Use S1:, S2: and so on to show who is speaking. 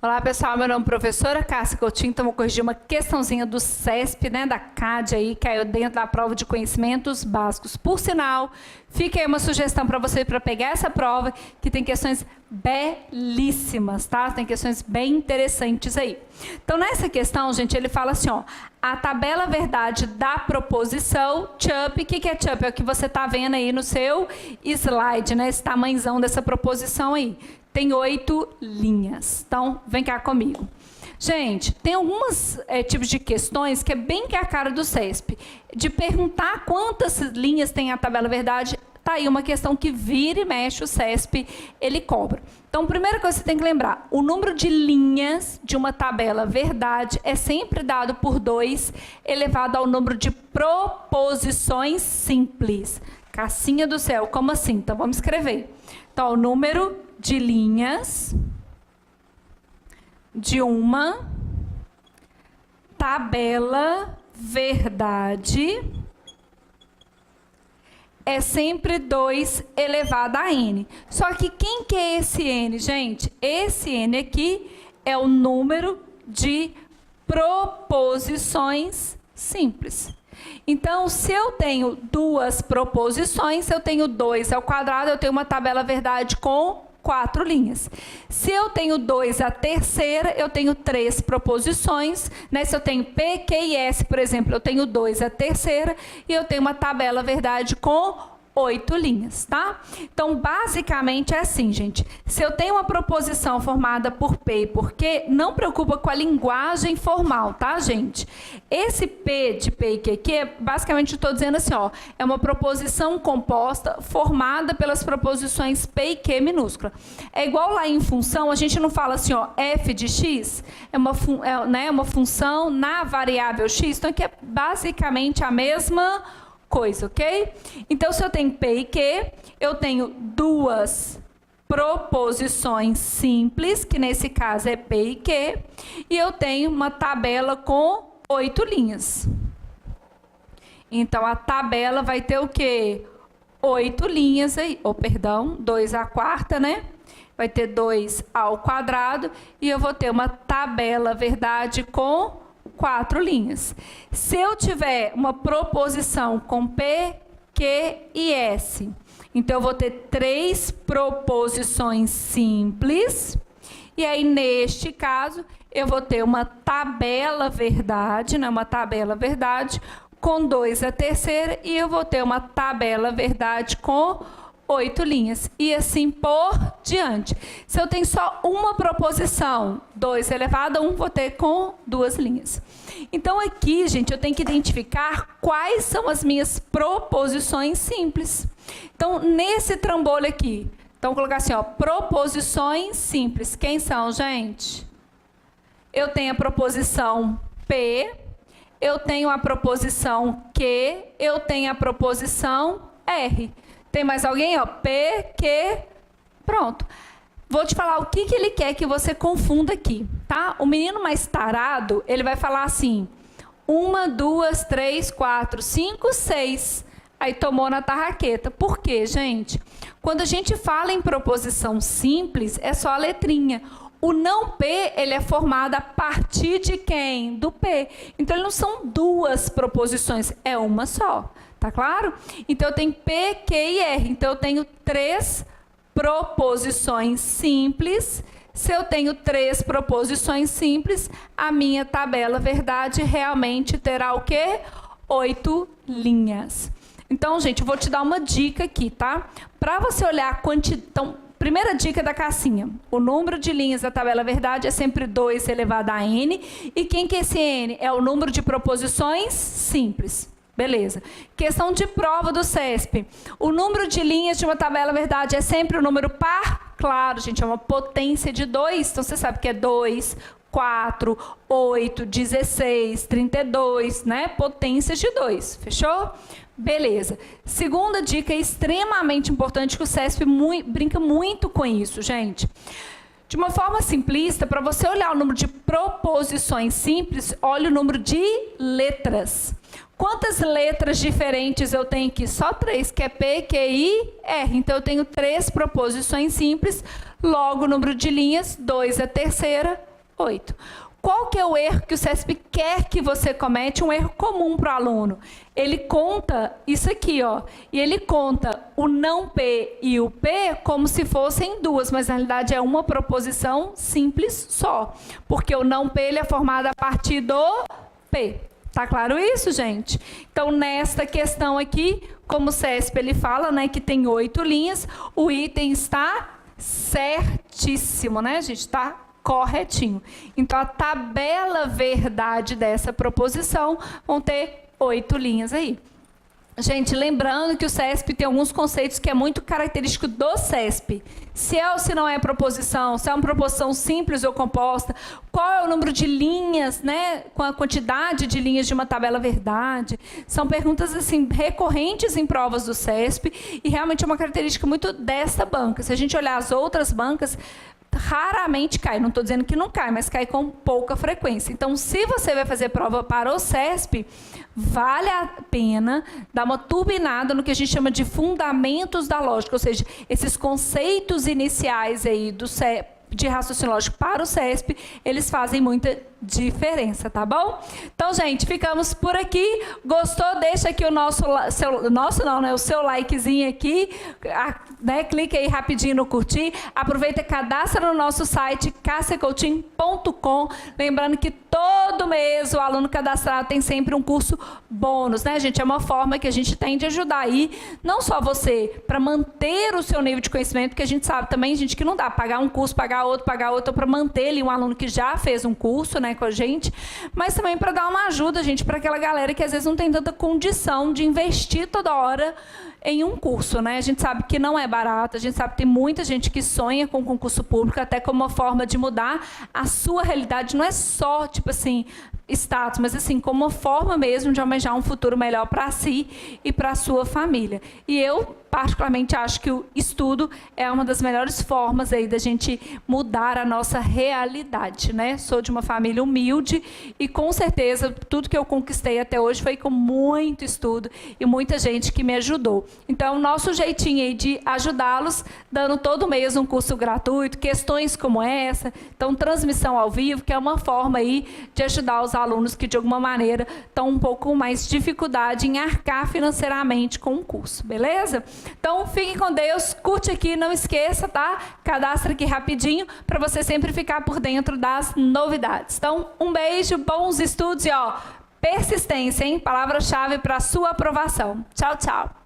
S1: Olá pessoal, meu nome é professora Cássia Coutinho, então vou corrigir uma questãozinha do CESP, né, da CAD aí, que caiu dentro da prova de conhecimentos básicos. Por sinal, fica aí uma sugestão para você para pegar essa prova, que tem questões belíssimas, tá? Tem questões bem interessantes aí. Então nessa questão, gente, ele fala assim, ó, a tabela verdade da proposição CHUP, o que é CHUP? É o que você tá vendo aí no seu slide, né, esse tamanhozão dessa proposição aí. Tem 8 linhas. Então, vem cá comigo. Gente, tem alguns tipos de questões que é bem que a cara do CESP. De perguntar quantas linhas tem a tabela verdade, tá aí uma questão que vira e mexe o CESP, ele cobra. Então, primeira coisa que você tem que lembrar, o número de linhas de uma tabela verdade é sempre dado por 2 elevado ao número de proposições simples. Cassinha do céu, como assim? Então, vamos escrever. Então, o número de linhas de uma tabela verdade é sempre 2 elevado a n. Só que quem que é esse n, gente? Esse n aqui é o número de proposições simples. Então, se eu tenho 2 proposições, se eu tenho 2 ao quadrado, eu tenho uma tabela verdade com 4 linhas. Se eu tenho 2 à terceira, eu tenho 3 proposições, né? Se eu tenho P, Q e S, por exemplo, eu tenho 2 à terceira e eu tenho uma tabela verdade com 8 linhas, tá? Então, basicamente é assim, gente. Se eu tenho uma proposição formada por P e por Q, não preocupa com a linguagem formal, tá, gente? Esse P de P e Q, basicamente estou dizendo assim, ó, é uma proposição composta formada pelas proposições P e Q minúscula. É igual lá em função, a gente não fala assim, ó, f de x é uma função na variável x, então aqui é basicamente a mesma coisa, ok? Então, se eu tenho P e Q, eu tenho 2 proposições simples, que nesse caso é P e Q, e eu tenho uma tabela com 8 linhas. Então, a tabela vai ter o quê? 8 linhas aí, ou perdão, 2 à quarta, né? Vai ter 2 ao quadrado, e eu vou ter uma tabela verdade com 4 linhas. Se eu tiver uma proposição com P, Q e S, então eu vou ter 3 proposições simples, e aí neste caso eu vou ter uma tabela verdade, né, uma tabela verdade com 2 à terceira, e eu vou ter uma tabela verdade com 8 linhas, e assim por diante. Se eu tenho só uma proposição, 2 elevado a 1, vou ter com 2 linhas. Então, aqui, gente, eu tenho que identificar quais são as minhas proposições simples. Então, nesse trambolho aqui, então, vou colocar assim, ó, proposições simples. Quem são, gente? Eu tenho a proposição P, eu tenho a proposição Q, eu tenho a proposição R. Tem mais alguém? Ó, P, Q, pronto. Vou te falar o que ele quer que você confunda aqui, tá? O menino mais tarado, ele vai falar assim, 1, 2, 3, 4, 5, 6. Aí tomou na tarraqueta. Por quê, gente? Quando a gente fala em proposição simples, é só a letrinha. O não P, ele é formado a partir de quem? Do P. Então, não são 2 proposições, é uma só. Tá claro? Então, eu tenho P, Q e R. Então, eu tenho 3 proposições simples. Se eu tenho 3 proposições simples, a minha tabela verdade realmente terá o quê? 8 linhas. Então, gente, eu vou te dar uma dica aqui, tá? Para você olhar a quantidade... Então, primeira dica da cassinha. O número de linhas da tabela verdade é sempre 2 elevado a n. E quem que é esse n? É o número de proposições simples. Beleza. Questão de prova do CESP. O número de linhas de uma tabela verdade é sempre o número par? Claro, gente, é uma potência de 2. Então, você sabe que é 2, 4, 8, 16, 32, né? Potências de 2. Fechou? Beleza. Segunda dica extremamente importante, que o CESP brinca muito com isso, gente. De uma forma simplista, para você olhar o número de proposições simples, olha o número de letras. Quantas letras diferentes eu tenho aqui? Só 3, que é P, Q, I, R. Então, eu tenho 3 proposições simples. Logo, o número de linhas, 2 a terceira, 8. Qual que é o erro que o CESP quer que você comete? Um erro comum para o aluno. Ele conta isso aqui, ó, e ele conta o não P e o P como se fossem duas, mas na realidade é uma proposição simples só, porque o não P ele é formado a partir do P. Tá claro isso, gente? Então, nesta questão aqui, como o CESP ele fala, né, que tem 8 linhas, o item está certíssimo, né, gente? Tá corretinho. Então, a tabela verdade dessa proposição vão ter 8 linhas aí. Gente, lembrando que o CESP tem alguns conceitos que é muito característico do CESP. Se é ou se não é proposição, se é uma proposição simples ou composta, qual é o número de linhas, né, com a quantidade de linhas de uma tabela verdade. São perguntas assim recorrentes em provas do CESP e realmente é uma característica muito dessa banca. Se a gente olhar as outras bancas, raramente cai, não estou dizendo que não cai, mas cai com pouca frequência. Então, se você vai fazer prova para o CESP, vale a pena dar uma turbinada no que a gente chama de fundamentos da lógica, ou seja, esses conceitos iniciais aí do de raciocínio lógico para o CESP, eles fazem muita diferença, tá bom? Então, gente, ficamos por aqui. Gostou? Deixa aqui o seu likezinho aqui, né? Clica aí rapidinho no curtir. Aproveita e cadastra no nosso site cassiacoutinho.com. Lembrando que todo mês o aluno cadastrado tem sempre um curso bônus, né, gente? É uma forma que a gente tem de ajudar aí, não só você, para manter o seu nível de conhecimento, porque a gente sabe também, gente, que não dá pagar um curso, pagar outro, para manter ali um aluno que já fez um curso, né, com a gente, mas também para dar uma ajuda, gente, para aquela galera que às vezes não tem tanta condição de investir toda hora em um curso, né? A gente sabe que não é barato, a gente sabe que tem muita gente que sonha com concurso público, até como uma forma de mudar a sua realidade, não é só, tipo assim, status, mas assim, como uma forma mesmo de almejar um futuro melhor para si e para a sua família. E eu, particularmente, acho que o estudo é uma das melhores formas aí da gente mudar a nossa realidade, né? Sou de uma família humilde e, com certeza, tudo que eu conquistei até hoje foi com muito estudo e muita gente que me ajudou. Então, nosso jeitinho aí de ajudá-los, dando todo mês um curso gratuito, questões como essa, então, transmissão ao vivo, que é uma forma aí de ajudar os alunos que, de alguma maneira, estão um pouco mais dificuldade em arcar financeiramente com o curso, beleza? Então, fique com Deus, curte aqui, não esqueça, tá? Cadastra aqui rapidinho, para você sempre ficar por dentro das novidades. Então, um beijo, bons estudos e, ó, persistência, hein? Palavra-chave para a sua aprovação. Tchau, tchau.